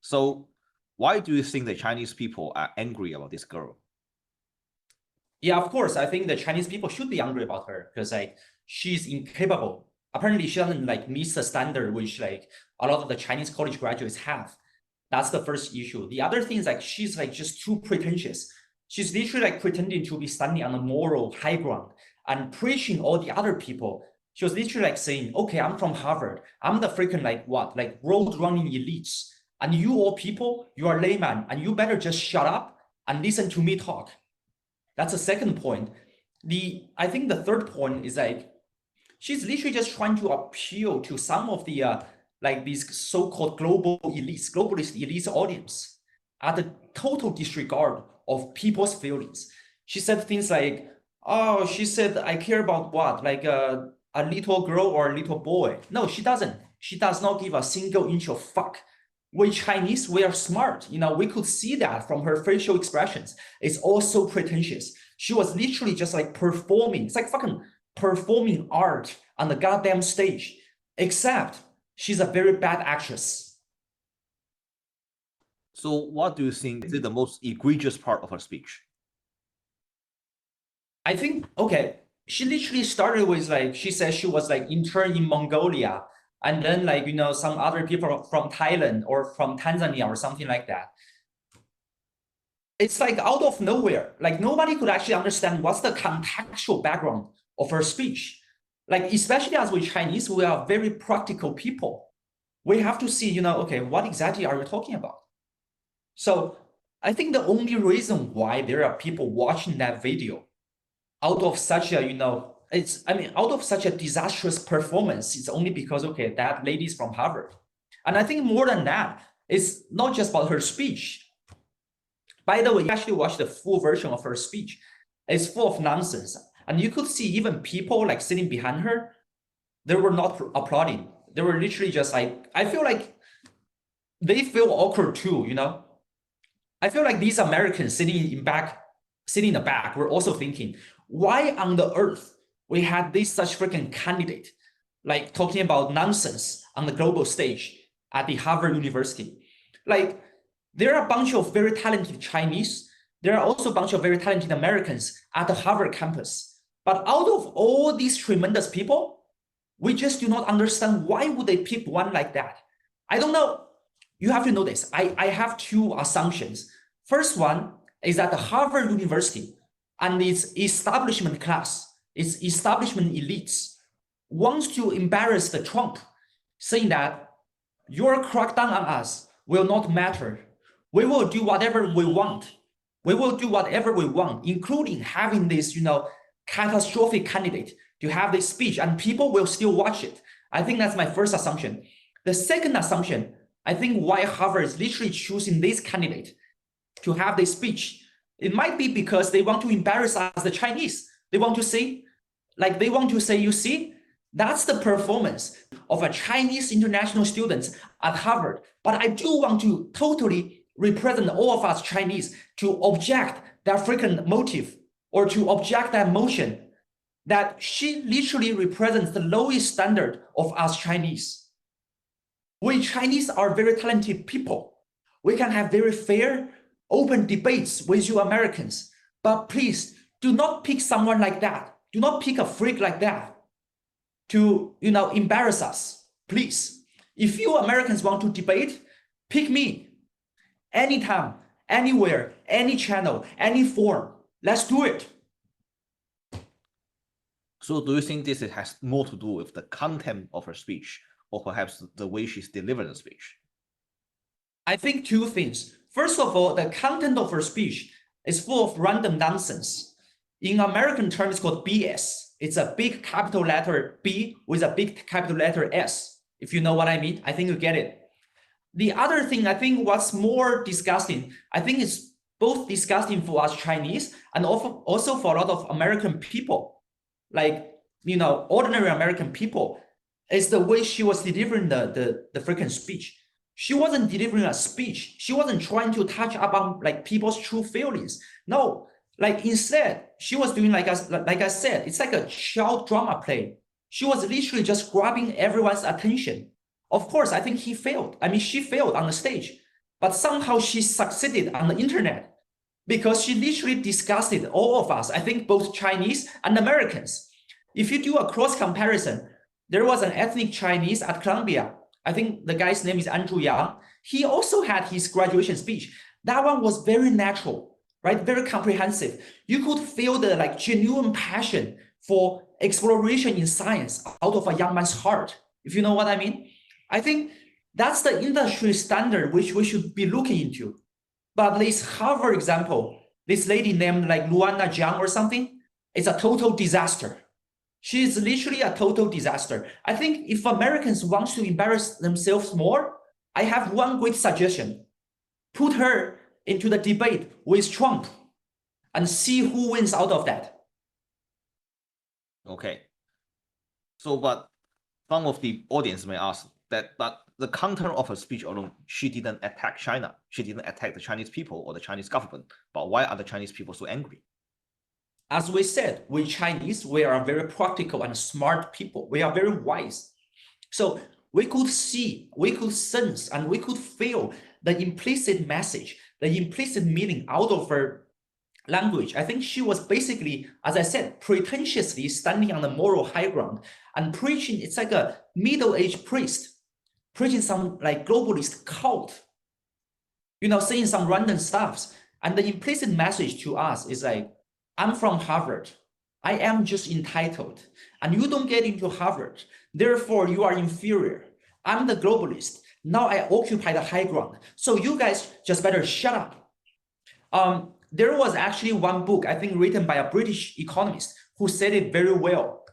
So why do you think the Chinese people are angry about this girl? Yeah, of course. I think the Chinese people should be angry about her because like she's incapable. Apparently, she doesn't like meet the standard which like a lot of the Chinese college graduates have. That's the first issue. The other thing is like she's like just too pretentious. She's literally like pretending to be standing on a moral high ground and preaching all the other people. She was literally like saying, okay, I'm from Harvard. I'm the freaking like what? Like road running elites. And you all people, you are layman, and you better just shut up and listen to me talk. That's the second point. I think the third point is like she's literally just trying to appeal to some of the like these so-called globalist elites audience at the total disregard of people's feelings. She said things like, "Oh, she said I care about what, like a little girl or a little boy." No, she doesn't. She does not give a single inch of fuck. We Chinese, we are smart. We could see that from her facial expressions. It's all so pretentious. She was literally just like performing. It's like fucking performing art on the goddamn stage. Except she's a very bad actress. So what do you think is the most egregious part of her speech? I think, okay, she literally started with like, she said she was like intern in Mongolia. And then like, some other people from Thailand or from Tanzania or something like that. It's like out of nowhere. Like nobody could actually understand what's the contextual background of her speech. Like, especially as we Chinese, we are very practical people. We have to see, okay, what exactly are you talking about? So I think the only reason why there are people watching that video out of such a, out of such a disastrous performance, it's only because, okay, that lady's from Harvard. And I think more than that, it's not just about her speech. By the way, you actually watch the full version of her speech. It's full of nonsense. And you could see even people like sitting behind her, they were not applauding. They were literally just like, I feel like they feel awkward too, I feel like these Americans sitting in the back were also thinking, why on the earth we had this such freaking candidate, like talking about nonsense on the global stage at the Harvard University? Like, there are a bunch of very talented Chinese. There are also a bunch of very talented Americans at the Harvard campus. But out of all these tremendous people, we just do not understand why would they pick one like that. I don't know. You have to know this. I have two assumptions. First one is that the Harvard University and its establishment class, its establishment elites, wants to embarrass the Trump, saying that your crackdown on us will not matter. We will do whatever we want. We will do whatever we want, including having this, catastrophic candidate to have this speech, and people will still watch it. I think that's my first assumption. The second assumption, I think why Harvard is literally choosing this candidate to have this speech, it might be because they want to embarrass us, the Chinese. They want to say, you see, that's the performance of a Chinese international student at Harvard. But I do want to totally represent all of us Chinese to object that freaking motive or to object that motion that she literally represents the lowest standard of us Chinese. We Chinese are very talented people. We can have very fair, open debates with you Americans. But please do not pick someone like that. Do not pick a freak like that to, embarrass us. Please. If you Americans want to debate, pick me. Anytime, anywhere, any channel, any form. Let's do it. So do you think this has more to do with the content of her speech, or perhaps the way she's delivered the speech? I think two things. First of all, the content of her speech is full of random nonsense. In American terms, it's called BS. It's a big capital letter B with a big capital letter S. If you know what I mean, I think you get it. The other thing, I think what's more disgusting, I think it's both disgusting for us Chinese and also for a lot of American people, like, ordinary American people, is the way she was delivering the freaking speech. She wasn't delivering a speech. She wasn't trying to touch upon like people's true feelings. No, like instead, she was doing like I said, it's like a child drama play. She was literally just grabbing everyone's attention. Of course, I think he failed. I mean, she failed on the stage. but somehow she succeeded on the internet because she literally disgusted all of us, I think both Chinese and Americans. If you do a cross comparison, there was an ethnic Chinese at Columbia. I think the guy's name is Andrew Yang. He also had his graduation speech. That one was very natural, right? Very comprehensive. You could feel the like genuine passion for exploration in science out of a young man's heart, if you know what I mean. I think that's the industry standard which we should be looking into. But this Harvard example, this lady named like Luana Zhang or something, it's a total disaster. She is literally a total disaster. I think if Americans want to embarrass themselves more, I have one great suggestion. Put her into the debate with Trump and see who wins out of that. Okay. So, but some of the audience may ask that, but the content of her speech alone, she didn't attack China. She didn't attack the Chinese people or the Chinese government. But why are the Chinese people so angry? As we said, we Chinese, we are very practical and smart people. We are very wise. So we could see, we could sense, and we could feel the implicit message, the implicit meaning out of her language. I think she was basically, as I said, pretentiously standing on the moral high ground and preaching. It's like a middle-aged priest preaching some like globalist cult, saying some random stuffs. And the implicit message to us is like, I'm from Harvard. I am just entitled. And you don't get into Harvard. Therefore, you are inferior. I'm the globalist. Now I occupy the high ground. So you guys just better shut up. There was actually one book, I think, written by a British economist who said it very well.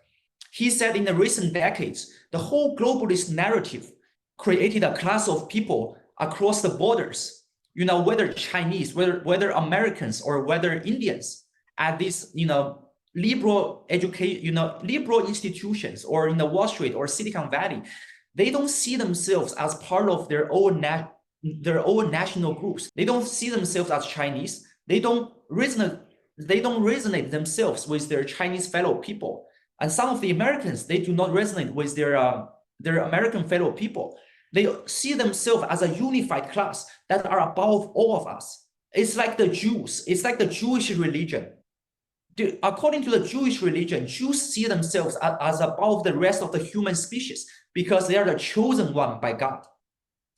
He said in the recent decades, the whole globalist narrative created a class of people across the borders, whether Chinese, whether Americans, or whether Indians, at these, liberal liberal institutions, or in the Wall Street or Silicon Valley. They don't see themselves as part of their own national groups. They don't see themselves as Chinese. They don't resonate themselves with their Chinese fellow people. And some of the Americans, they do not resonate with their American fellow people. They see themselves as a unified class that are above all of us. It's like the Jews. It's like the Jewish religion. According to the Jewish religion, Jews see themselves as above the rest of the human species because they are the chosen one by God.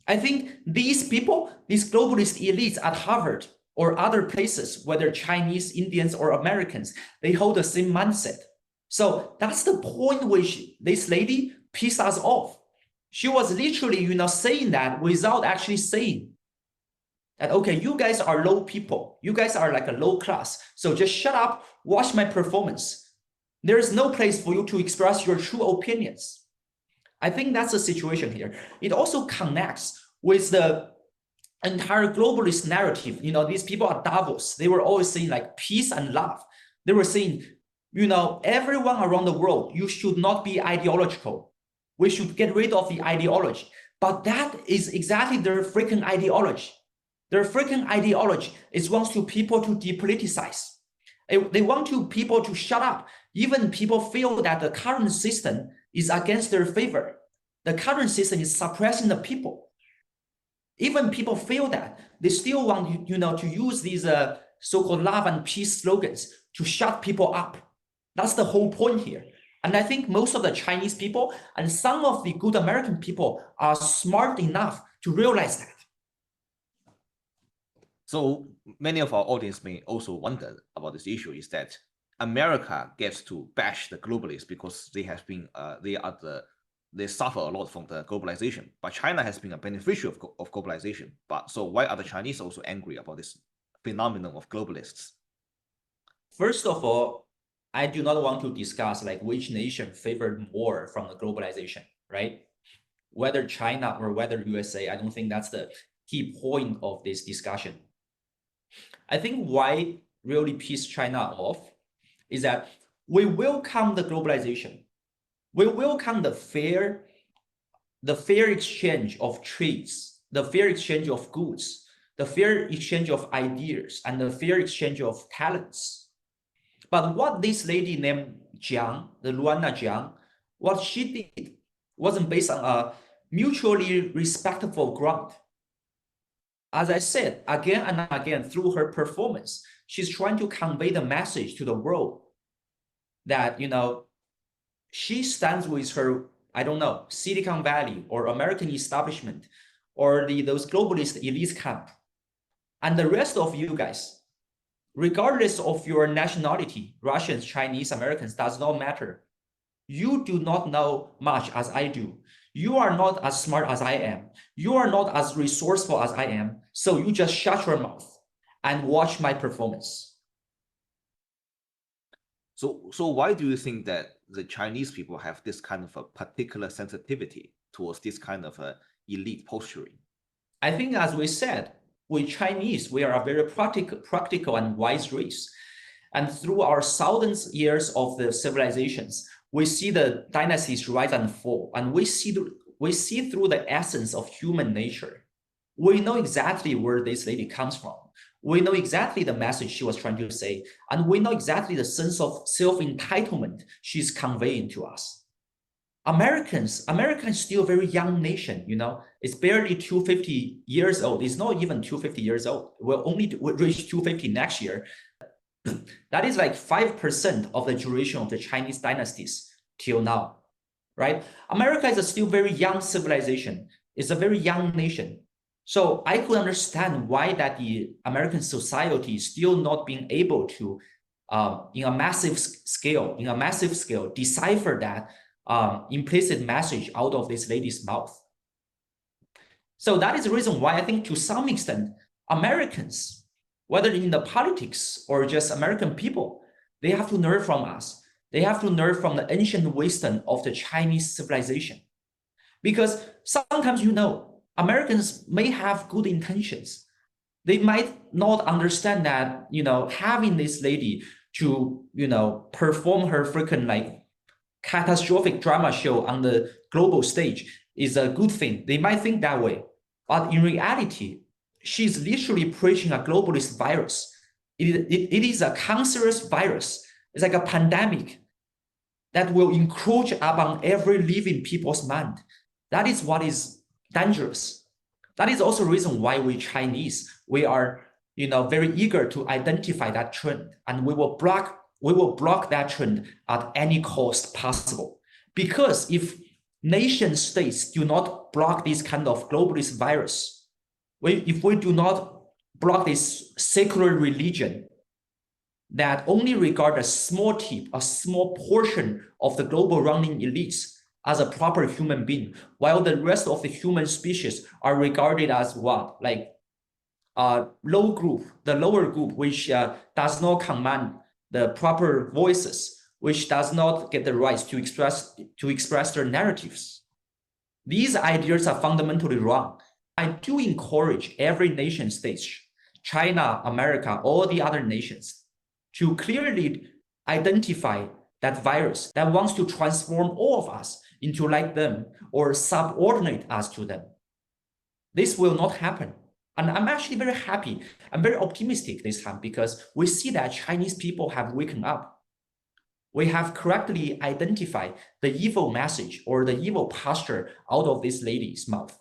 I think these people, these globalist elites at Harvard or other places, whether Chinese, Indians, or Americans, they hold the same mindset. So that's the point which this lady pissed us off. She was literally, saying that without actually saying that, okay, you guys are low people. You guys are like a low class. So just shut up, watch my performance. There is no place for you to express your true opinions. I think that's the situation here. It also connects with the entire globalist narrative. These people at Davos, they were always saying like peace and love. They were saying, everyone around the world, you should not be ideological. We should get rid of the ideology. But that is exactly their freaking ideology. Their freaking ideology is wants people to depoliticize. They want people to shut up. Even people feel that the current system is against their favor. The current system is suppressing the people. Even people feel that. They still want to use these so-called love and peace slogans to shut people up. That's the whole point here. And I think most of the Chinese people and some of the good American people are smart enough to realize that. So many of our audience may also wonder about this issue is that America gets to bash the globalists because they have been they suffer a lot from the globalization, but China has been a beneficiary of globalization. But so why are the Chinese also angry about this phenomenon of globalists? First of all, I do not want to discuss like which nation favored more from the globalization, right? Whether China or whether USA, I don't think that's the key point of this discussion. I think why really pissed China off is that we welcome the globalization. We welcome the fair exchange of trades, the fair exchange of goods, the fair exchange of ideas, and the fair exchange of talents. But what this lady named Jiang, the Luana Jiang, what she did wasn't based on a mutually respectful ground. as I said, again and again through her performance, she's trying to convey the message to the world that, she stands with her, I don't know, Silicon Valley or American establishment or those globalist elite camp. And the rest of you guys, regardless of your nationality, Russians, Chinese, Americans, does not matter. You do not know much as I do. You are not as smart as I am. You are not as resourceful as I am. So you just shut your mouth and watch my performance. So why do you think that the Chinese people have this kind of a particular sensitivity towards this kind of elite posturing? I think, as we said, we Chinese, we are a very practical and wise race. And through our thousands of years of the civilizations, we see the dynasties rise and fall, and we see through the essence of human nature. We know exactly where this lady comes from. We know exactly the message she was trying to say, and we know exactly the sense of self-entitlement she's conveying to us. America is still a very young nation, It's barely 250 years old. It's not even 250 years old. We'll only reach 250 next year. That is like 5% of the duration of the Chinese dynasties till now, right? America is a still very young civilization. It's a very young nation. So I could understand why that the American society is still not being able to, in a massive scale, decipher that implicit message out of this lady's mouth. So that is the reason why I think, to some extent, Americans, whether in the politics or just American people, they have to learn from us. They have to learn from the ancient wisdom of the Chinese civilization. Because sometimes, Americans may have good intentions. They might not understand that, having this lady to, perform her freaking catastrophic drama show on the global stage is a good thing. They might think that way. But in reality, she's literally preaching a globalist virus. It is a cancerous virus. It's like a pandemic that will encroach upon every living people's mind. That is what is dangerous. That is also the reason why we Chinese, we are, very eager to identify that trend, and we will block that trend at any cost possible. Because if nation states do not block this kind of globalist virus, if we do not block this secular religion that only regard a small tip, a small portion of the global running elites as a proper human being, while the rest of the human species are regarded as what? Like low group, the lower group, which does not command the proper voices, which does not get the rights to express their narratives. These ideas are fundamentally wrong. I do encourage every nation state, China, America, all the other nations, to clearly identify that virus that wants to transform all of us into like them or subordinate us to them. This will not happen. And I'm actually very happy. I'm very optimistic this time because we see that Chinese people have waken up. We have correctly identified the evil message or the evil posture out of this lady's mouth.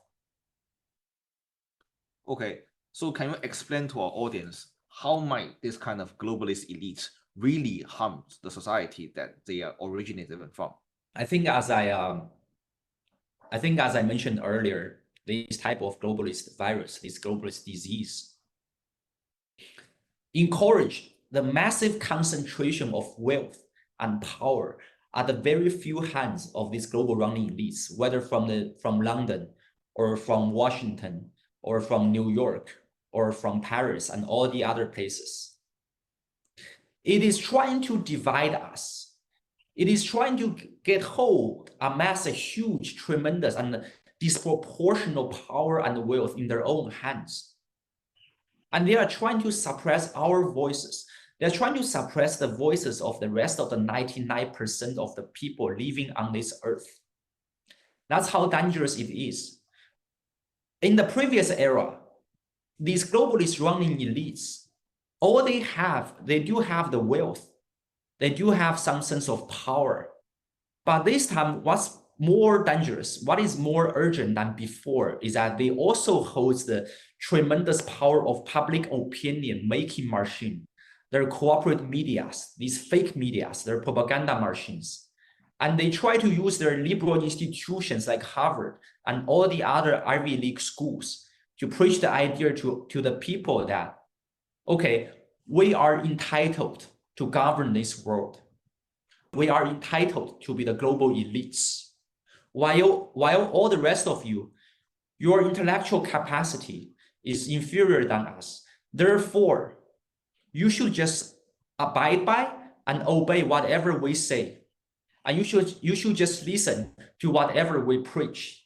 Okay, so can you explain to our audience how might this kind of globalist elite really harm the society that they are originated from? I think as I mentioned earlier, this type of globalist virus, this globalist disease, encourage the massive concentration of wealth and power at the very few hands of these global running elites, whether from London or from Washington or from New York or from Paris and all the other places. It is trying to divide us. It is trying to get hold, amass a huge, tremendous, and disproportional power and wealth in their own hands. And they are trying to suppress our voices. They're trying to suppress the voices of the rest of the 99% of the people living on this earth. That's how dangerous it is. In the previous era, these globalist running elites, all they do have the wealth. They do have some sense of power. But this time, what's more dangerous, what is more urgent than before is that they also hold the tremendous power of public opinion making machine. Their corporate medias, these fake medias, their propaganda machines. And they try to use their liberal institutions like Harvard and all the other Ivy League schools to preach the idea to the people that, okay, we are entitled to govern this world. We are entitled to be the global elites. While all the rest of you, your intellectual capacity is inferior than us. Therefore, you should just abide by and obey whatever we say. And you should just listen to whatever we preach.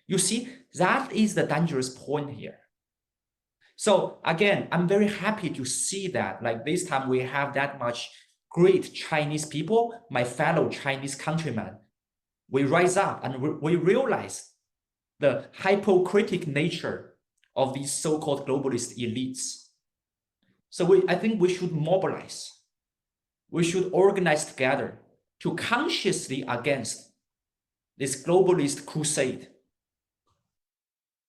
You see, that is the dangerous point here. So again, I'm very happy to see that like this time we have that much great Chinese people, my fellow Chinese countrymen. We rise up and we realize the hypocritical nature of these so-called globalist elites. So I think we should mobilize. We should organize together to consciously against this globalist crusade.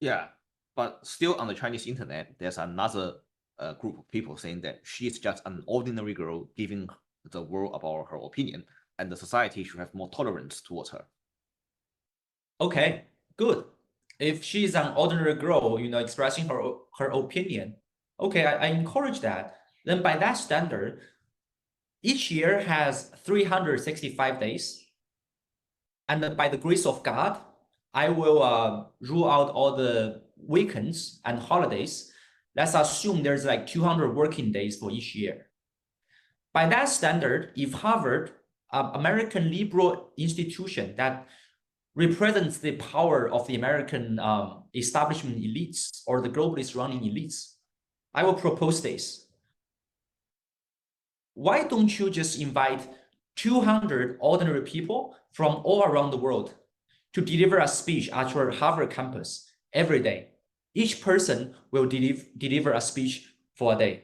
Yeah, but still on the Chinese internet, there's another group of people saying that she's just an ordinary girl giving the world about her opinion, and the society should have more tolerance towards her. Okay, good. If she's an ordinary girl, expressing her opinion, okay, I encourage that. Then by that standard, each year has 365 days. And by the grace of God, I will rule out all the weekends and holidays. Let's assume there's like 200 working days for each year. By that standard, if Harvard, an American liberal institution that represents the power of the American establishment elites or the globalist running elites, I will propose this. Why don't you just invite 200 ordinary people from all around the world to deliver a speech at your Harvard campus every day? Each person will deliver a speech for a day.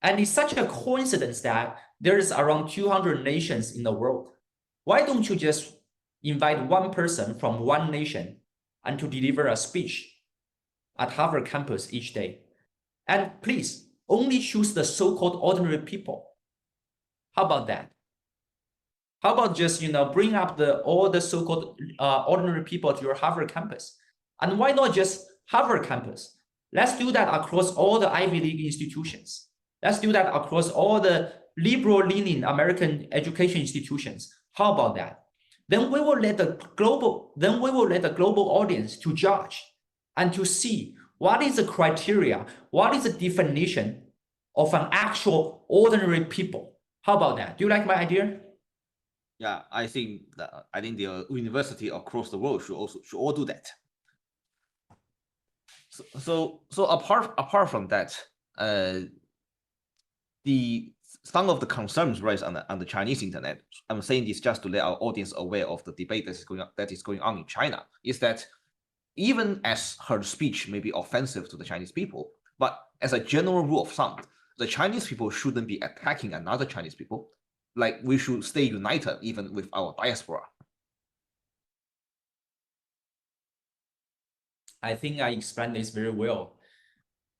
And it's such a coincidence that there's around 200 nations in the world. Why don't you just invite one person from one nation and to deliver a speech at Harvard campus each day? And please, only choose the so-called ordinary people. How about that? How about just, bring up all the so-called ordinary people to your Harvard campus? And why not just Harvard campus? Let's do that across all the Ivy League institutions. Let's do that across all the liberal-leaning American education institutions. How about that? Then we will let the global audience to judge and to see what is the criteria, what is the definition of an actual ordinary people. How about that? Do you like my idea? Yeah, I think the university across the world should all do that. So apart from that, some of the concerns raised on the Chinese internet, I'm saying this just to let our audience aware of the debate that is going on in China, is that even as her speech may be offensive to the Chinese people, but as a general rule of thumb, the Chinese people shouldn't be attacking another Chinese people. Like, we should stay united even with our diaspora. I think I explained this very well.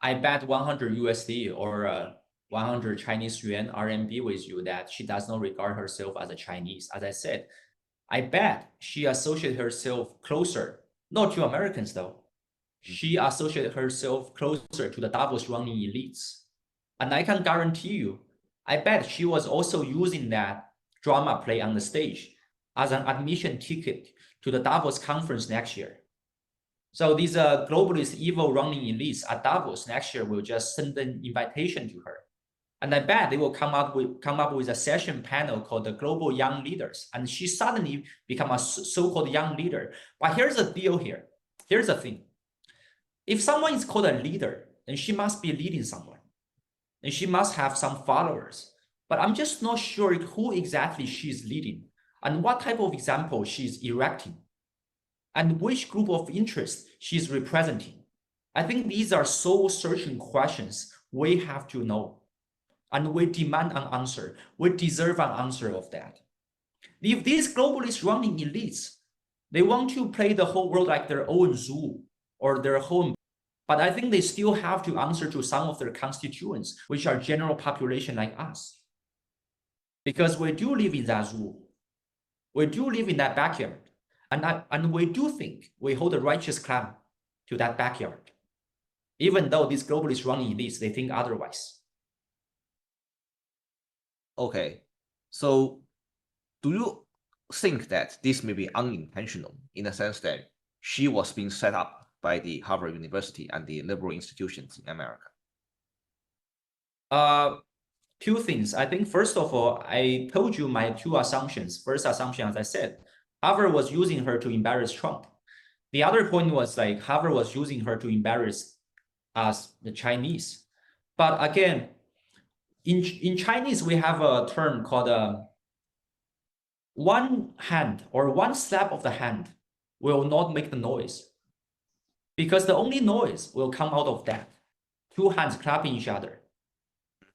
I bet 100 USD or 100 Chinese yuan RMB with you that she does not regard herself as a Chinese. As I said, I bet she associates herself closer, not to Americans though. She associates herself closer to the Davos running elites. And I can guarantee you, I bet she was also using that drama play on the stage as an admission ticket to the Davos conference next year. So these globalist evil running elites at Davos next year will just send an invitation to her. And I bet they will come up with a session panel called the Global Young Leaders. And she suddenly become a so-called young leader. But here's the deal here. Here's the thing. If someone is called a leader, then she must be leading someone. And she must have some followers. But I'm just not sure who exactly she's leading and what type of example she's erecting and which group of interest she's representing. I think these are soul-searching questions we have to know. And we demand an answer. We deserve an answer of that. If these globalist running elites They want to play the whole world like their own zoo or their home. But I think they still have to answer to some of their constituents, which are general population like us. Because we do live in that zoo. We do live in that backyard. And we do think we hold a righteous claim to that backyard. Even though these globalist running elites, they think otherwise. Okay, so do you think that this may be unintentional in the sense that she was being set up by the Harvard University and the liberal institutions in America? Two things. I think first of all, I told you my two assumptions. First assumption, as I said, Harvard was using her to embarrass Trump. The other point was like Harvard was using her to embarrass us, the Chinese. But again, in Chinese, we have a term called one hand or one slap of the hand will not make the noise, because the only noise will come out of that. Two hands clapping each other.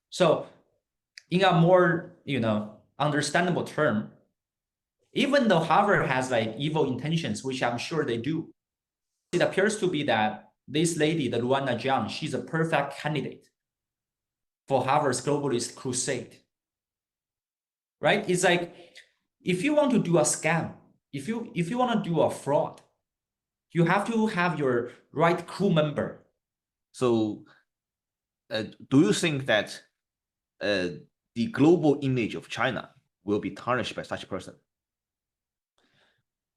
So in a more, understandable term, even though Harvard has like evil intentions, which I'm sure they do, it appears to be that this lady, the Luana Zhang, she's a perfect candidate for Harvard's globalist crusade, right? It's like, if you want to do a scam, if you want to do a fraud, you have to have your right crew member. So do you think that the global image of China will be tarnished by such a person?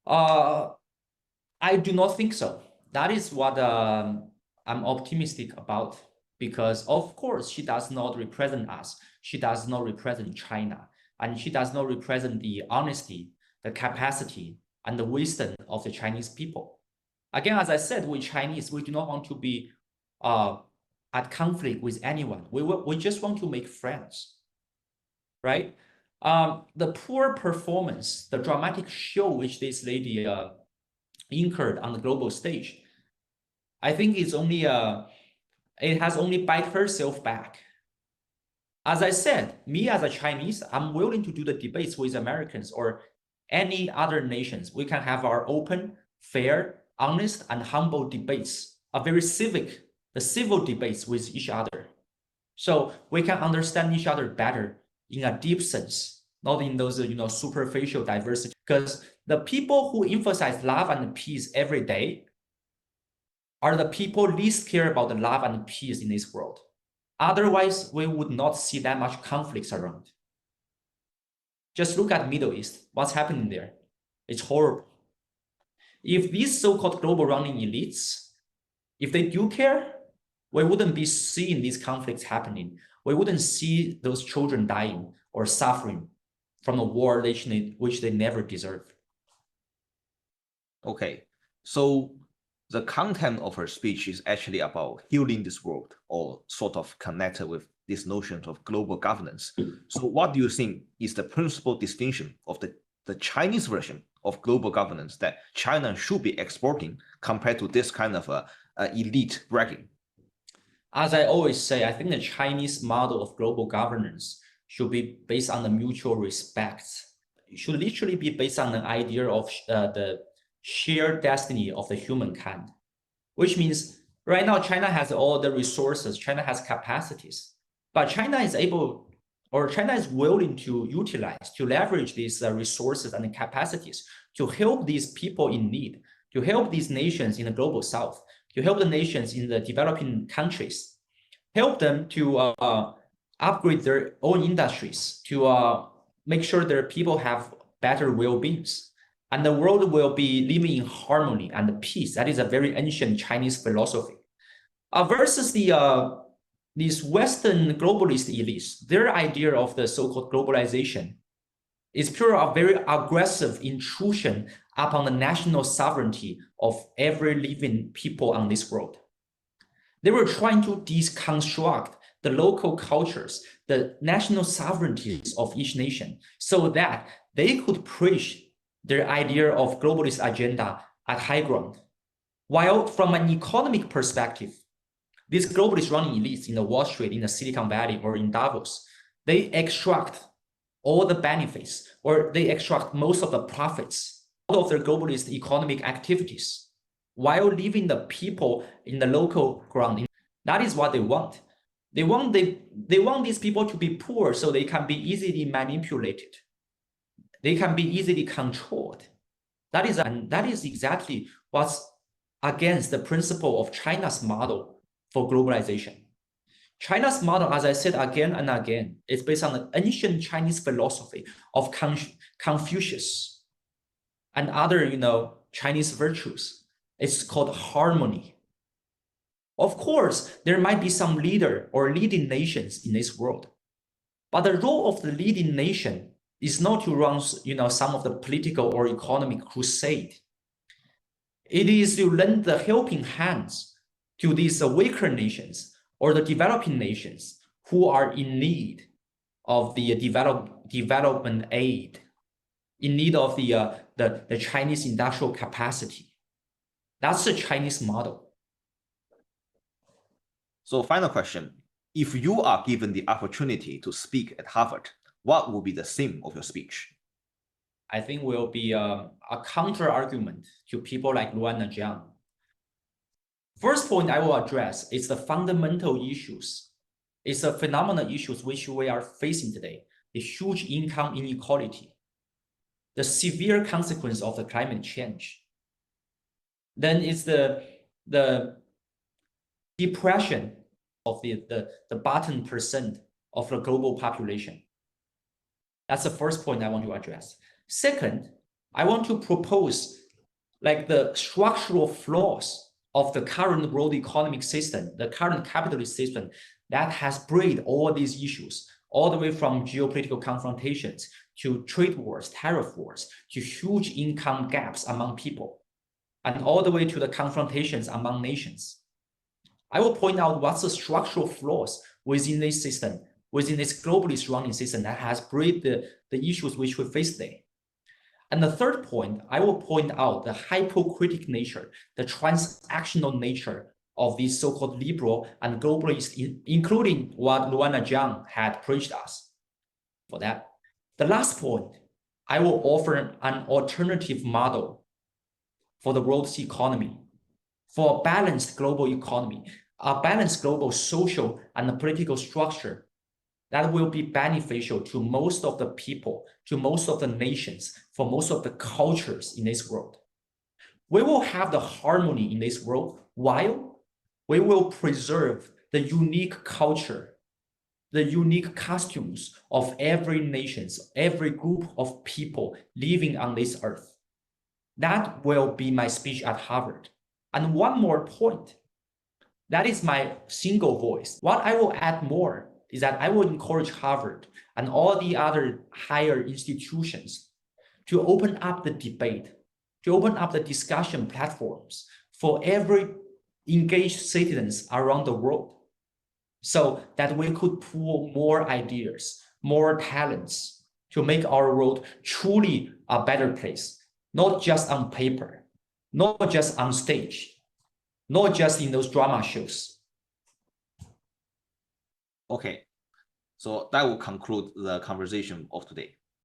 I do not think so. That is what I'm optimistic about, because of course she does not represent us. She does not represent China, and she does not represent the honesty, the capacity, and the wisdom of the Chinese people. Again, as I said, we Chinese, we do not want to be at conflict with anyone. We just want to make friends, right? The poor performance, the dramatic show which this lady incurred on the global stage, I think it's only it has only bite herself back. As I said, me as a Chinese, I'm willing to do the debates with Americans or any other nations. We can have our open, fair, honest, and humble debates, the civil debates with each other. So we can understand each other better in a deep sense, not in those superficial diversity. Because the people who emphasize love and peace every day are the people least care about the love and peace in this world. Otherwise, we would not see that much conflicts around. Just look at Middle East. What's happening there? It's horrible. If these so-called global running elites, if they do care, we wouldn't be seeing these conflicts happening. We wouldn't see those children dying or suffering from a war which they never deserved. Okay, so the content of her speech is actually about healing this world, or sort of connected with this notion of global governance. So what do you think is the principal distinction of the Chinese version of global governance that China should be exporting compared to this kind of elite bragging? As I always say, I think the Chinese model of global governance should be based on the mutual respect. It should literally be based on the idea of the shared destiny of the humankind, which means right now China has all the resources, China has capacities, but China is willing to utilize, to leverage these resources and capacities to help these people in need, to help these nations in the global south, to help the nations in the developing countries, help them to upgrade their own industries, to make sure their people have better well-beings, and the world will be living in harmony and peace. That is a very ancient Chinese philosophy. Versus these Western globalist elites, their idea of the so-called globalization is pure a very aggressive intrusion upon the national sovereignty of every living people on this world. They were trying to deconstruct the local cultures, the national sovereignties of each nation, so that they could preach their idea of globalist agenda at high ground. While from an economic perspective, these globalist running elites in the Wall Street, in the Silicon Valley, or in Davos, they extract all the benefits, or they extract most of the profits of their globalist economic activities while leaving the people in the local ground. That is what they want. They want these people to be poor so they can be easily manipulated. They can be easily controlled. That is exactly what's against the principle of China's model for globalization. China's model, as I said again and again, is based on the ancient Chinese philosophy of Confucius and other, Chinese virtues. It's called harmony. Of course, there might be some leader or leading nations in this world, but the role of the leading nation is not to run, some of the political or economic crusade. It is to lend the helping hands to these weaker nations or the developing nations who are in need of the development aid, in need of the Chinese industrial capacity. That's the Chinese model. So final question, if you are given the opportunity to speak at Harvard, what will be the theme of your speech? I think will be a counter argument to people like Luana Jiang. First point I will address is the fundamental issues. It's the phenomenal issues which we are facing today, the huge income inequality, the severe consequence of the climate change. Then it's the depression of the bottom percent of the global population. That's the first point I want to address. Second, I want to propose like the structural flaws of the current world economic system, the current capitalist system that has bred all these issues, all the way from geopolitical confrontations to trade wars, tariff wars, to huge income gaps among people, and all the way to the confrontations among nations. I will point out what's the structural flaws within this system, within this globalist running system that has bred the issues which we face today. And the third point, I will point out the hypocritical nature, the transactional nature of these so-called liberal and globalists, including what Luana Jiang had preached us for that. The last point, I will offer an alternative model for the world's economy, for a balanced global economy, a balanced global social and political structure that will be beneficial to most of the people, to most of the nations, for most of the cultures in this world. We will have the harmony in this world while we will preserve the unique culture, the unique costumes of every nation, every group of people living on this earth. That will be my speech at Harvard. And one more point, that is my single voice. What I will add more is that I will encourage Harvard and all the other higher institutions to open up the debate, to open up the discussion platforms for every engaged citizens around the world, so that we could pool more ideas, more talents to make our world truly a better place, not just on paper, not just on stage, not just in those drama shows. Okay, so that will conclude the conversation of today.